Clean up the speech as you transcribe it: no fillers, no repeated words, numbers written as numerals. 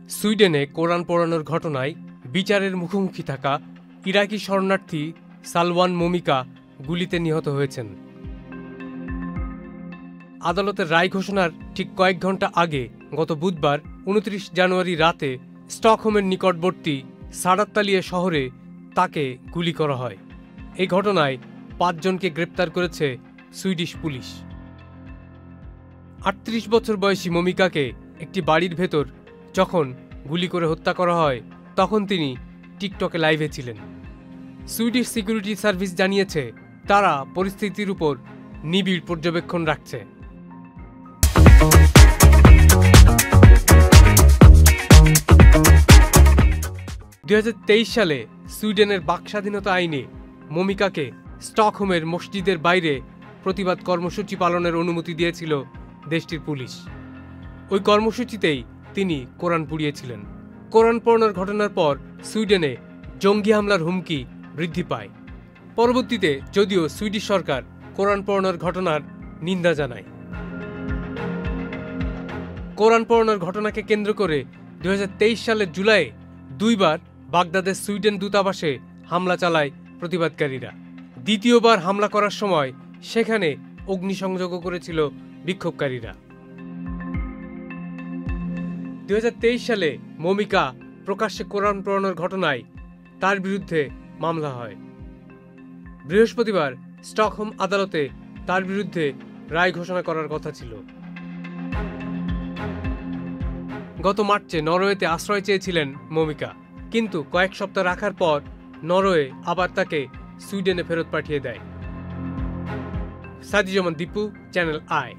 সুইডেনে কোরআন পোড়ানোর ঘটনায় বিচারের মুখোমুখি থাকা ইরাকি শরণার্থী সালওয়ান মমিকা গুলিতে নিহত হয়েছেন। আদালতের রায় ঘোষণার ঠিক কয়েক ঘণ্টা আগে গত বুধবার ২৯ জানুয়ারি রাতে স্টকহোমের নিকটবর্তী সারাত্তালিয়া শহরে তাকে গুলি করা হয়। এই ঘটনায় ৫ জনকে গ্রেপ্তার করেছে সুইডিশ পুলিশ। ৩৮ বছর বয়সী মমিকাকে একটি বাড়ির ভেতর যখন গুলি করে হত্যা করা হয় তখন তিনি টিকটকে লাইভে ছিলেন। সুইডিশ সিকিউরিটি সার্ভিস জানিয়েছে তারা পরিস্থিতির উপর নিবিড় পর্যবেক্ষণ রাখছে। ২০২৩ সালে সুইডেনের বাকস্বাধীনতা আইনে মমিকাকে স্টকহোমের মসজিদের বাইরে প্রতিবাদ কর্মসূচি পালনের অনুমতি দিয়েছিল দেশটির পুলিশ। ওই কর্মসূচিতেই তিনি কোরআন পুড়িয়েছিলেন। কোরআন পোড়ানোর ঘটনার পর সুইডেনে জঙ্গি হামলার হুমকি বৃদ্ধি পায়। পরবর্তীতে যদিও সুইডিশ সরকার কোরআন পোড়ানোর ঘটনার নিন্দা জানায়। কোরআন পোড়ানোর ঘটনাকে কেন্দ্র করে ২০২৩ সালের জুলাইয়ে ২ বার বাগদাদের সুইডেন দূতাবাসে হামলা চালায় প্রতিবাদকারীরা। দ্বিতীয়বার হামলা করার সময় সেখানে অগ্নিসংযোগও করেছিল বিক্ষোভকারীরা। ২০২৩ সালে মমিকা প্রকাশ্যে কোরআন পোড়ানোর ঘটনায় তার বিরুদ্ধে মামলা হয়। বৃহস্পতিবার স্টকহোম আদালতে তার বিরুদ্ধে রায় ঘোষণা করার কথা ছিল। গত মার্চে নরওয়েতে আশ্রয় চেয়েছিলেন মমিকা, কিন্তু কয়েক সপ্তাহ রাখার পর নরওয়ে আবার তাকে সুইডেনে ফেরত পাঠিয়ে দেয়। সাদিজামান দীপু, চ্যানেল আই।